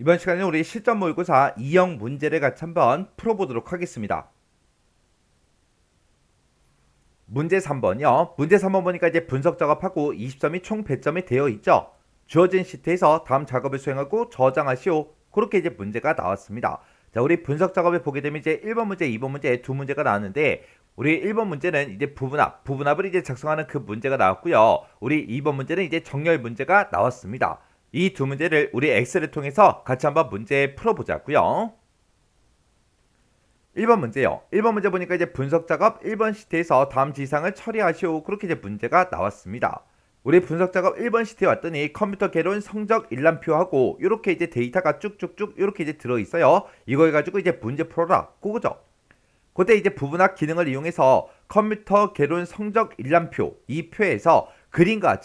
이번 시간에는 우리 실전 모의고사 2형 문제를 같이 한번 풀어보도록 하겠습니다. 문제 3번이요. 문제 3번 보니까 이제 분석 작업하고 20점이 총 배점이 되어 있죠. 주어진 시트에서 다음 작업을 수행하고 저장하시오. 그렇게 이제 문제가 나왔습니다. 자, 우리 분석 작업을 보게 되면 이제 1번 문제, 2번 문제 두 문제가 나왔는데 우리 1번 문제는 이제 부분합을 이제 작성하는 그 문제가 나왔고요. 우리 2번 문제는 이제 정렬 문제가 나왔습니다. 이 두 문제를 우리 엑셀을 통해서 같이 한번 문제 풀어보자고요. 1번 문제요. 1번 문제 보니까 이제 분석 작업 1번 시트에서 다음 지상을 처리하시오. 그렇게 이제 문제가 나왔습니다. 우리 분석 작업 1번 시트에 왔더니 컴퓨터 개론 성적 일람표하고 이렇게 이제 데이터가 쭉쭉쭉 이렇게 이제 들어 있어요. 이걸 가지고 이제 문제 풀어라. 그거죠. 그때 이제 부분학 기능을 이용해서 컴퓨터 개론 성적 일람표 이 표에서 그림과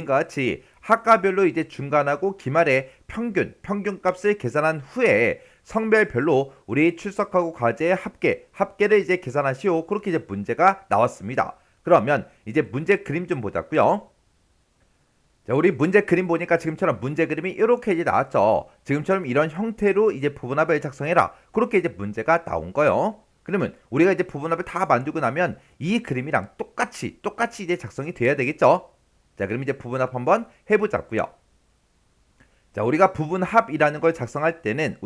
같이 학과별로 이제 중간하고 기말에 평균값을 계산한 후에 성별별로 우리 출석하고 과제의 합계를 이제 계산하시오. 그렇게 이제 문제가 나왔습니다. 그러면 이제 문제 그림 좀 보자고요. 자, 우리 문제 그림 보니까 지금처럼 문제 그림이 이렇게 이제 나왔죠. 지금처럼 이런 형태로 이제 부분합을 작성해라. 그렇게 이제 문제가 나온 거예요. 그러면 우리가 이제 부분합을 다 만들고 나면 이 그림이랑 똑같이 이제 작성이 돼야 되겠죠. 자, 그럼 이제 부분합 한번 해보자고요. 자, 우리가 부분합이라는 걸 작성할 때는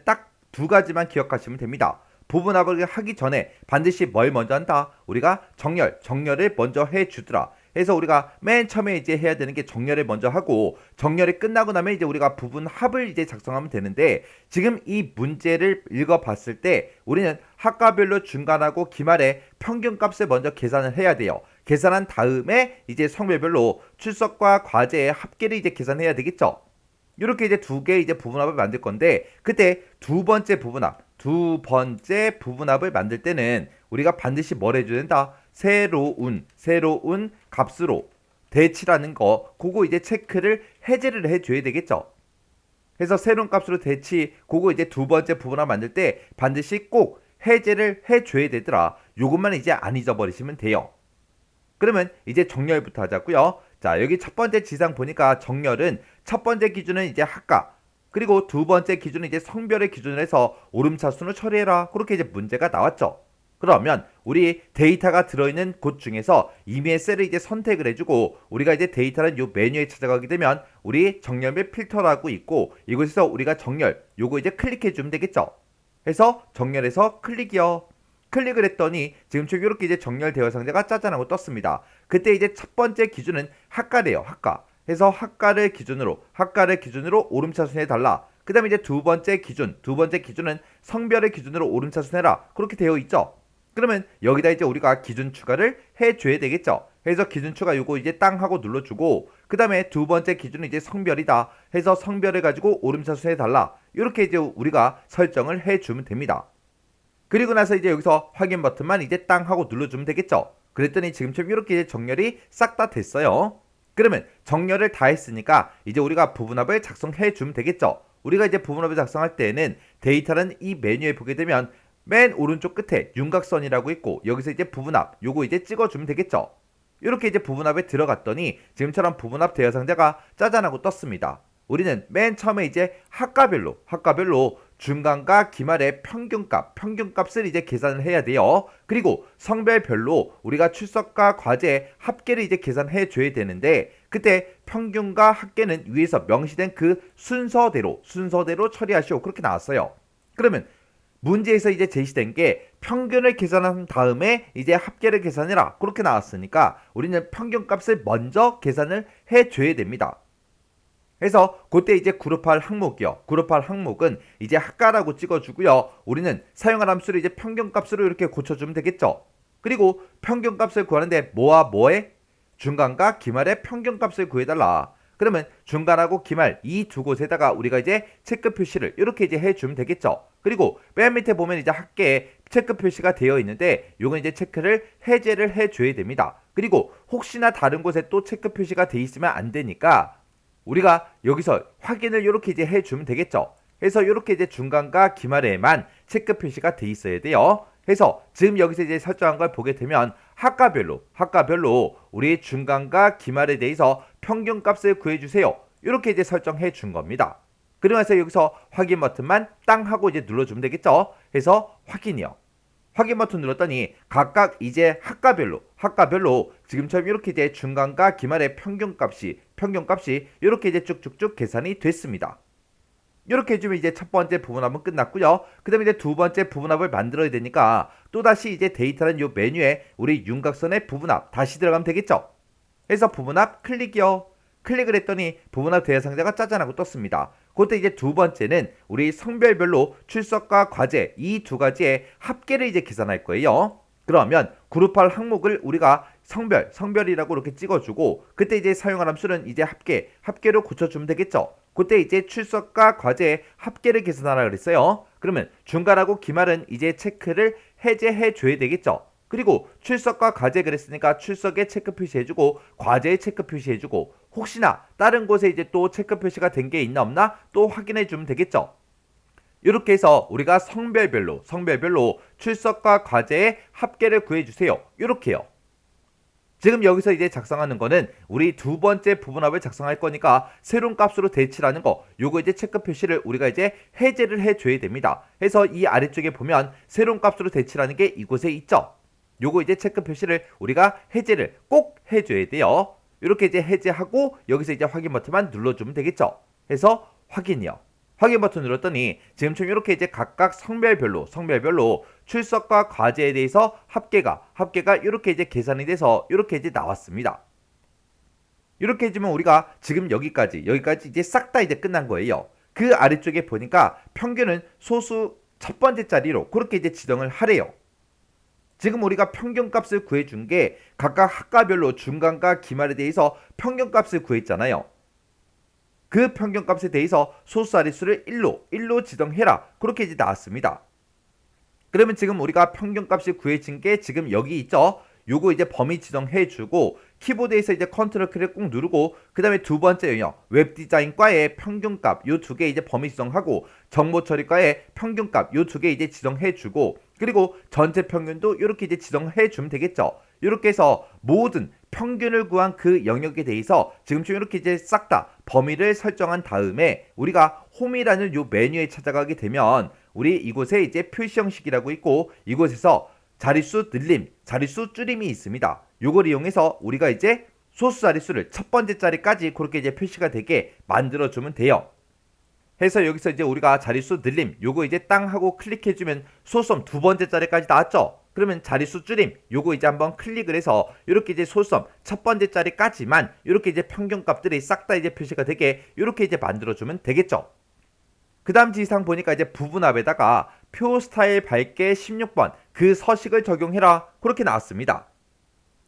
딱 두 가지만 기억하시면 됩니다. 부분합을 하기 전에 반드시 뭘 먼저 한다? 우리가 정렬을 먼저 해주더라. 해서 우리가 맨 처음에 이제 해야 되는 게 정렬을 먼저 하고 정렬이 끝나고 나면 이제 우리가 부분합을 이제 작성하면 되는데 지금 이 문제를 읽어봤을 때 우리는 학과별로 중간하고 기말에 평균값을 먼저 계산을 해야 돼요. 계산한 다음에 이제 성별별로 출석과 과제의 합계를 이제 계산해야 되겠죠. 이렇게 이제 두 개 이제 부분합을 만들 건데 그때 두 번째 부분합을 만들 때는 우리가 반드시 뭘 해줘야 된다? 새로운 값으로 대치라는 거 그거 이제 체크를 해제를 해줘야 되겠죠. 그래서 새로운 값으로 대치 그거 이제 두 번째 부분합 만들 때 반드시 꼭 해제를 해줘야 되더라. 요것만 이제 안 잊어버리시면 돼요. 그러면 이제 정렬부터 하자고요. 자, 여기 첫 번째 지상 보니까 정렬은 첫 번째 기준은 이제 학과 그리고 두 번째 기준은 이제 성별의 기준을 해서 오름차순을 처리해라. 그렇게 이제 문제가 나왔죠. 그러면 우리 데이터가 들어있는 곳 중에서 이미의 셀을 이제 선택을 해주고 우리가 이제 데이터는 요 메뉴에 찾아가게 되면 우리 정렬 및 필터라고 있고 이곳에서 우리가 정렬 요거 이제 클릭해주면 되겠죠. 해서 정렬해서 클릭이요. 클릭을 했더니 지금처럼 이렇게 이제 정렬되어 상자가 짜잔하고 떴습니다. 그때 이제 첫 번째 기준은 학과래요. 학과. 해서 학과를 기준으로 오름차순 해달라. 그 다음에 이제 두 번째 기준은 성별의 기준으로 오름차순 해라. 그렇게 되어 있죠. 그러면 여기다 이제 우리가 기준 추가를 해줘야 되겠죠. 해서 기준 추가 요거 이제 땅 하고 눌러주고 그 다음에 두 번째 기준은 이제 성별이다. 해서 성별을 가지고 오름차순 해달라. 이렇게 이제 우리가 설정을 해주면 됩니다. 그리고 나서 이제 여기서 확인 버튼만 이제 땅 하고 눌러주면 되겠죠. 그랬더니 지금처럼 이렇게 이제 정렬이 싹 다 됐어요. 그러면 정렬을 다 했으니까 이제 우리가 부분합을 작성해 주면 되겠죠. 우리가 이제 부분합을 작성할 때에는 데이터는 이 메뉴에 보게 되면 맨 오른쪽 끝에 윤곽선이라고 있고 여기서 이제 부분합 요거 이제 찍어주면 되겠죠. 이렇게 이제 부분합에 들어갔더니 지금처럼 부분합 대여 상자가 짜잔하고 떴습니다. 우리는 맨 처음에 이제 학과별로 중간과 기말의 평균값을 이제 계산을 해야 돼요. 그리고 성별별로 우리가 출석과 과제 합계를 이제 계산해 줘야 되는데 그때 평균과 합계는 위에서 명시된 그 순서대로 처리하시오. 그렇게 나왔어요. 그러면 문제에서 이제 제시된 게 평균을 계산한 다음에 이제 합계를 계산해라. 그렇게 나왔으니까 우리는 평균값을 먼저 계산을 해줘야 됩니다. 그래서 그때 이제 그룹할 항목은 이제 학과라고 찍어주고요. 우리는 사용할 함수를 이제 평균값으로 이렇게 고쳐주면 되겠죠. 그리고 평균값을 구하는데 뭐와 뭐에? 중간과 기말의 평균값을 구해달라. 그러면 중간하고 기말 이 두 곳에다가 우리가 이제 체크 표시를 이렇게 이제 해주면 되겠죠. 그리고 맨 밑에 보면 이제 합계에 체크 표시가 되어 있는데 요건 이제 체크를 해제를 해줘야 됩니다. 그리고 혹시나 다른 곳에 또 체크 표시가 돼 있으면 안 되니까 우리가 여기서 확인을 이렇게 이제 해주면 되겠죠. 해서 이렇게 이제 중간과 기말에만 체크 표시가 돼 있어야 돼요. 해서 지금 여기서 이제 설정한 걸 보게 되면 학과별로 우리 중간과 기말에 대해서 평균값을 구해주세요. 이렇게 이제 설정해 준 겁니다. 그러면서 여기서 확인 버튼만 땅 하고 이제 눌러주면 되겠죠. 해서 확인이요. 확인 버튼 눌렀더니 각각 이제 학과별로 지금처럼 이렇게 이제 중간과 기말의 평균값이 이렇게 이제 쭉쭉쭉 계산이 됐습니다. 이렇게 해주면 이제 첫 번째 부분합은 끝났고요. 그 다음에 이제 두 번째 부분합을 만들어야 되니까 또다시 이제 데이터는 요 메뉴에 우리 윤곽선의 부분합 다시 들어가면 되겠죠. 해서 부분합 클릭이요. 클릭을 했더니 부분합 대상자가 짜잔하고 떴습니다. 그때 이제 두 번째는 우리 성별별로 출석과 과제 이 두 가지의 합계를 이제 계산할 거예요. 그러면 그룹할 항목을 우리가 성별이라고 이렇게 찍어주고 그때 이제 사용할 함수는 이제 합계로 고쳐주면 되겠죠. 그때 이제 출석과 과제의 합계를 계산하라 그랬어요. 그러면 중간하고 기말은 이제 체크를 해제해 줘야 되겠죠. 그리고 출석과 과제 그랬으니까 출석에 체크 표시해주고 과제에 체크 표시해주고 혹시나 다른 곳에 이제 또 체크 표시가 된 게 있나 없나 또 확인해주면 되겠죠. 이렇게 해서 우리가 성별별로 출석과 과제의 합계를 구해주세요. 이렇게요. 지금 여기서 이제 작성하는 거는 우리 두 번째 부분합을 작성할 거니까 새로운 값으로 대치라는 거 요거 이제 체크 표시를 우리가 이제 해제를 해줘야 됩니다. 해서 이 아래쪽에 보면 새로운 값으로 대치라는 게 이곳에 있죠. 요거 이제 체크 표시를 우리가 해제를 꼭 해줘야 돼요. 이렇게 이제 해제하고 여기서 이제 확인 버튼만 눌러주면 되겠죠. 해서 확인이요. 확인 버튼 눌렀더니 지금처럼 이렇게 이제 각각 성별별로 출석과 과제에 대해서 합계가 이렇게 이제 계산이 돼서 이렇게 이제 나왔습니다. 이렇게 해주면 우리가 지금 여기까지 이제 싹 다 이제 끝난 거예요. 그 아래쪽에 보니까 평균은 소수 첫 번째 자리로 그렇게 이제 지정을 하래요. 지금 우리가 평균값을 구해준 게 각각 학과별로 중간과 기말에 대해서 평균값을 구했잖아요. 그 평균값에 대해서 소수 자릿수를 1로 지정해라. 그렇게 이제 나왔습니다. 그러면 지금 우리가 평균값이 구해진 게 지금 여기 있죠. 요거 이제 범위 지정해주고 키보드에서 이제 컨트롤 키를 꾹 누르고 그 다음에 두 번째 영역 웹디자인과의 평균값 요 두 개 이제 범위 지정하고 정보처리과의 평균값 요 두 개 이제 지정해주고 그리고 전체 평균도 이렇게 이제 지정해주면 되겠죠. 이렇게 해서 모든 평균을 구한 그 영역에 대해서 지금쯤 이렇게 이제 싹 다 범위를 설정한 다음에 우리가 홈이라는 요 메뉴에 찾아가게 되면 우리 이곳에 이제 표시 형식이라고 있고 이곳에서 자릿수 늘림, 자릿수 줄임이 있습니다. 요걸 이용해서 우리가 이제 소수 자릿수를 첫 번째 자리까지 그렇게 이제 표시가 되게 만들어주면 돼요. 해서 여기서 이제 우리가 자릿수 늘림 요거 이제 땅 하고 클릭해주면 소수섬 두 번째 자리까지 나왔죠. 그러면 자릿수 줄임 요거 이제 한번 클릭을 해서 이렇게 이제 소수섬 첫 번째 자리까지만 이렇게 이제 평균값들이 싹 다 이제 표시가 되게 이렇게 이제 만들어주면 되겠죠. 그 다음 지상 보니까 이제 부분합에다가 표 스타일 밝게 16번 그 서식을 적용해라 그렇게 나왔습니다.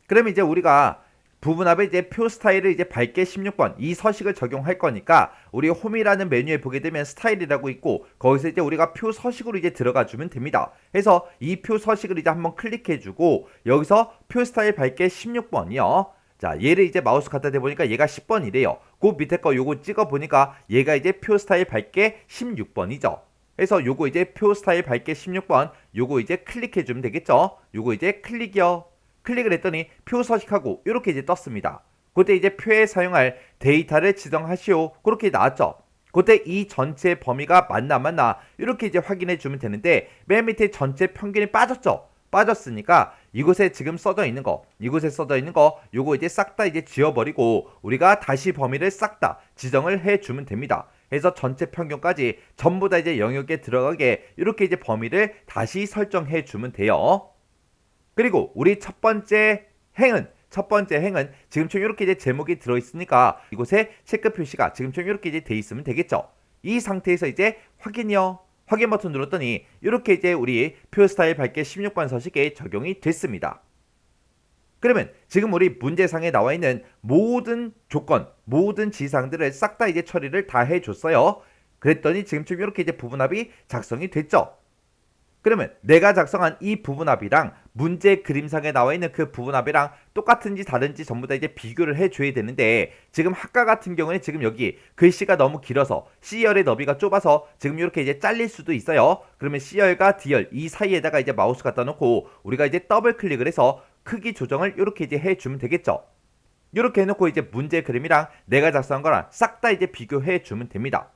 그러면 이제 우리가 부분합에 이제 표 스타일을 이제 밝게 16번 이 서식을 적용할 거니까 우리 홈이라는 메뉴에 보게 되면 스타일이라고 있고 거기서 이제 우리가 표 서식으로 이제 들어가 주면 됩니다. 해서 이 표 서식을 이제 한번 클릭해 주고 여기서 표 스타일 밝게 16번이요. 자, 얘를 이제 마우스 갖다 대보니까 얘가 10번이래요. 그 밑에 거 요거 찍어 보니까 얘가 이제 표 스타일 밝게 16번이죠. 그래서 요거 이제 표 스타일 밝게 16번 요거 이제 클릭해 주면 되겠죠. 요거 이제 클릭이요. 클릭을 했더니 표 서식하고 이렇게 이제 떴습니다. 그때 이제 표에 사용할 데이터를 지정하시오. 그렇게 나왔죠. 그때 이 전체 범위가 맞나 이렇게 이제 확인해 주면 되는데 맨 밑에 전체 평균이 빠졌죠. 빠졌으니까 이곳에 지금 써져 있는 거 요거 이제 싹 다 이제 지워버리고 우리가 다시 범위를 싹 다 지정을 해주면 됩니다. 해서 전체 평균까지 전부 다 이제 영역에 들어가게 이렇게 이제 범위를 다시 설정해 주면 돼요. 그리고 우리 첫 번째 행은 지금처럼 이렇게 이제 제목이 들어있으니까 이곳에 체크 표시가 지금처럼 이렇게 이제 돼 있으면 되겠죠. 이 상태에서 이제 확인이요. 확인 버튼 눌렀더니 이렇게 이제 우리 표 스타일 밝게 16번 서식에 적용이 됐습니다. 그러면 지금 우리 문제상에 나와 있는 모든 조건, 모든 지상들을 싹 다 이제 처리를 다 해줬어요. 그랬더니 지금처럼 이렇게 이제 부분합이 작성이 됐죠. 그러면 내가 작성한 이 부분합이랑 문제 그림상에 나와 있는 그 부분합이랑 똑같은지 다른지 전부 다 이제 비교를 해줘야 되는데 지금 학과 같은 경우는 지금 여기 글씨가 너무 길어서 C열의 너비가 좁아서 지금 이렇게 이제 잘릴 수도 있어요. 그러면 C열과 D열 이 사이에다가 이제 마우스 갖다 놓고 우리가 이제 더블 클릭을 해서 크기 조정을 이렇게 이제 해주면 되겠죠. 이렇게 해놓고 이제 문제 그림이랑 내가 작성한 거랑 싹 다 이제 비교해 주면 됩니다.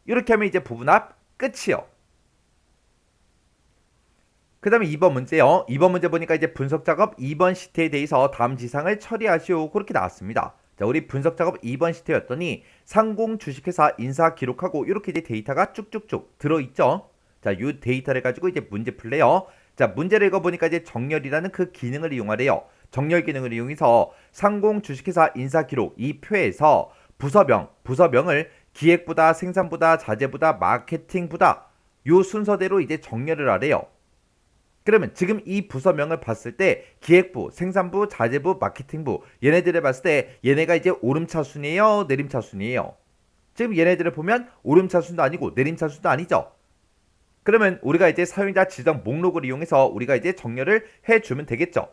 이렇게 하면 이제 부분합 끝이요. 그 다음에 2번 문제요. 2번 문제 보니까 이제 분석작업 2번 시트에 대해서 다음 지상을 처리하시오. 그렇게 나왔습니다. 자, 우리 분석작업 2번 시트였더니 상공 주식회사 인사 기록하고 이렇게 이제 데이터가 쭉쭉쭉 들어있죠. 자, 이 데이터를 가지고 이제 문제 풀래요. 자, 문제를 읽어보니까 이제 정렬이라는 그 기능을 이용하래요. 정렬 기능을 이용해서 상공 주식회사 인사 기록 이 표에서 부서명을 기획부다, 생산부다, 자재부다, 마케팅부다 요 순서대로 이제 정렬을 하래요. 그러면 지금 이 부서명을 봤을 때 기획부, 생산부, 자재부, 마케팅부 얘네들을 봤을 때 얘네가 이제 오름차순이에요, 내림차순이에요. 지금 얘네들을 보면 오름차순도 아니고 내림차순도 아니죠. 그러면 우리가 이제 사용자 지정 목록을 이용해서 우리가 이제 정렬을 해주면 되겠죠.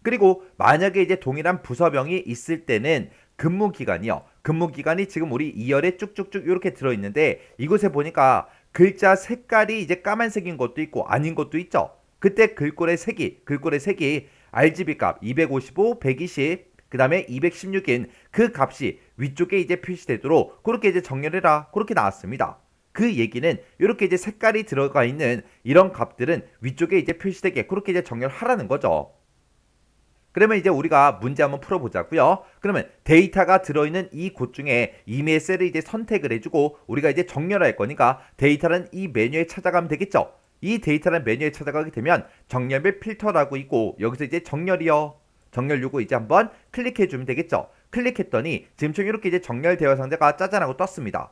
그리고 만약에 이제 동일한 부서명이 있을 때는 근무기간이요. 근무기간이 지금 우리 2열에 쭉쭉쭉 이렇게 들어있는데 이곳에 보니까 글자 색깔이 이제 까만색인 것도 있고 아닌 것도 있죠. 그때 글꼴의 색이 RGB 값 255, 120, 그 다음에 216인 그 값이 위쪽에 이제 표시되도록 그렇게 이제 정렬해라. 그렇게 나왔습니다. 그 얘기는 이렇게 이제 색깔이 들어가 있는 이런 값들은 위쪽에 이제 표시되게 그렇게 이제 정렬하라는 거죠. 그러면 이제 우리가 문제 한번 풀어보자고요. 그러면 데이터가 들어있는 이 곳 중에 이메일 셀을 이제 선택을 해주고 우리가 이제 정렬할 거니까 데이터는 이 메뉴에 찾아가면 되겠죠. 이 데이터는 메뉴에 찾아가게 되면 정렬 필터라고 있고 여기서 이제 정렬이요. 정렬 요거 이제 한번 클릭해주면 되겠죠. 클릭했더니 지금처럼 이렇게 이제 정렬 대화 상자가 짜잔하고 떴습니다.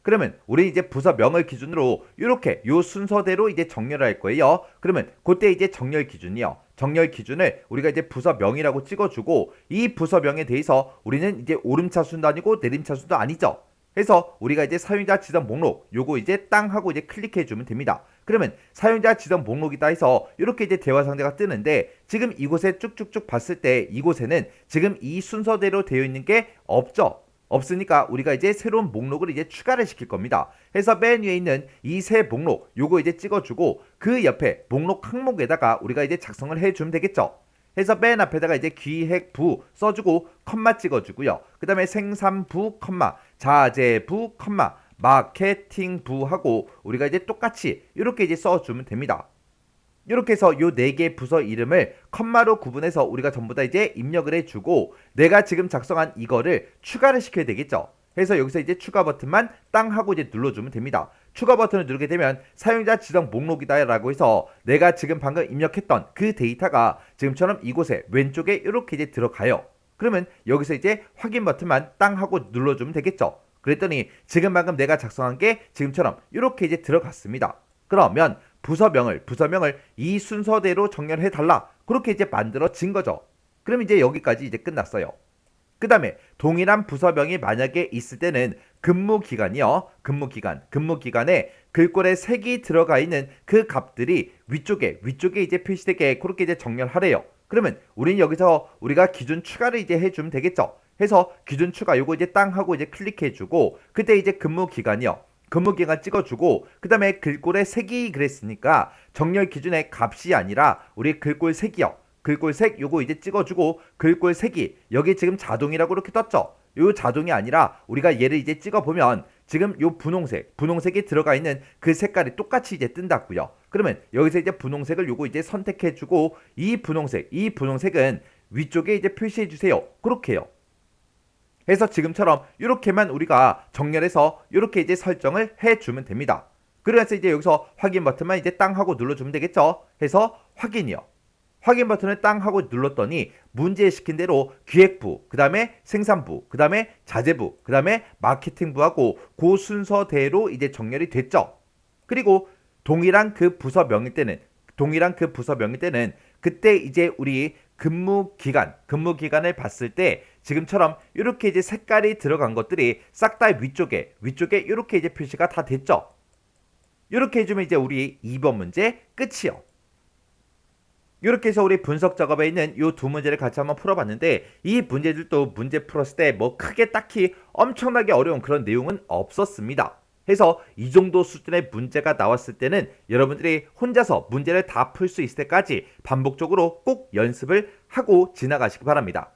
그러면 우리 이제 부서명을 기준으로 이렇게 요 순서대로 이제 정렬을 할 거예요. 그러면 그때 이제 정렬 기준이요. 정렬 기준을 우리가 이제 부서명이라고 찍어주고 이 부서명에 대해서 우리는 이제 오름차순도 아니고 내림차순도 아니죠. 해서 우리가 이제 사용자 지정 목록 요거 이제 땅 하고 이제 클릭해 주면 됩니다. 그러면 사용자 지정 목록이다 해서 이렇게 이제 대화 상자가 뜨는데 지금 이곳에 쭉쭉쭉 봤을 때 이곳에는 지금 이 순서대로 되어 있는 게 없죠. 없으니까 우리가 이제 새로운 목록을 이제 추가를 시킬 겁니다. 해서 맨 위에 있는 이 새 목록 요거 이제 찍어주고 그 옆에 목록 항목에다가 우리가 이제 작성을 해주면 되겠죠. 해서 맨 앞에다가 이제 기획부 써주고 컴마 찍어주고요. 그 다음에 생산부 컴마 자재부 컴마 마케팅부 하고 우리가 이제 똑같이 이렇게 이제 써주면 됩니다. 이렇게 해서 요 4개 부서 이름을 컴마로 구분해서 우리가 전부 다 이제 입력을 해주고 내가 지금 작성한 이거를 추가를 시켜야 되겠죠. 해서 여기서 이제 추가 버튼만 땅 하고 이제 눌러주면 됩니다. 추가 버튼을 누르게 되면 사용자 지정 목록이다 라고 해서 내가 지금 방금 입력했던 그 데이터가 지금처럼 이곳에 왼쪽에 이렇게 이제 들어가요. 그러면 여기서 이제 확인 버튼만 땅 하고 눌러주면 되겠죠. 그랬더니 지금 방금 내가 작성한 게 지금처럼 이렇게 이제 들어갔습니다. 그러면 부서명을 이 순서대로 정렬해 달라. 그렇게 이제 만들어진 거죠. 그럼 이제 여기까지 이제 끝났어요. 그 다음에 동일한 부서명이 만약에 있을 때는 근무기간이요. 근무기간에 글꼴에 색이 들어가 있는 그 값들이 위쪽에 이제 표시되게 그렇게 이제 정렬하래요. 그러면 우리는 여기서 우리가 기준 추가를 이제 해주면 되겠죠. 해서 기준 추가 요거 이제 땅 하고 이제 클릭해주고 그때 이제 근무기간 찍어주고 그 다음에 글꼴의 색이 그랬으니까 정렬 기준의 값이 아니라 우리 글꼴 색이요. 글꼴 색 요거 이제 찍어주고 글꼴 색이 여기 지금 자동이라고 이렇게 떴죠. 요 자동이 아니라 우리가 얘를 이제 찍어보면 지금 요 분홍색이 들어가 있는 그 색깔이 똑같이 이제 뜬다고요. 그러면 여기서 이제 분홍색을 요거 이제 선택해주고 이 분홍색은 위쪽에 이제 표시해주세요. 그렇게요. 해서 지금처럼 이렇게만 우리가 정렬해서 이렇게 이제 설정을 해주면 됩니다. 그래서 이제 여기서 확인 버튼만 이제 땅 하고 눌러주면 되겠죠. 해서 확인이요. 확인 버튼을 땅 하고 눌렀더니 문제에 시킨 대로 기획부, 그 다음에 생산부, 그 다음에 자재부, 그 다음에 마케팅부하고 그 순서대로 이제 정렬이 됐죠. 그리고 동일한 그 부서명일 때는 그때 이제 우리 근무기간을 봤을 때 지금처럼 이렇게 이제 색깔이 들어간 것들이 싹 다 위쪽에 이렇게 이제 표시가 다 됐죠. 이렇게 해주면 이제 우리 2번 문제 끝이요. 이렇게 해서 우리 분석 작업에 있는 이 두 문제를 같이 한번 풀어봤는데 이 문제들도 문제 풀었을 때 뭐 크게 딱히 엄청나게 어려운 그런 내용은 없었습니다. 해서 이 정도 수준의 문제가 나왔을 때는 여러분들이 혼자서 문제를 다 풀 수 있을 때까지 반복적으로 꼭 연습을 하고 지나가시기 바랍니다.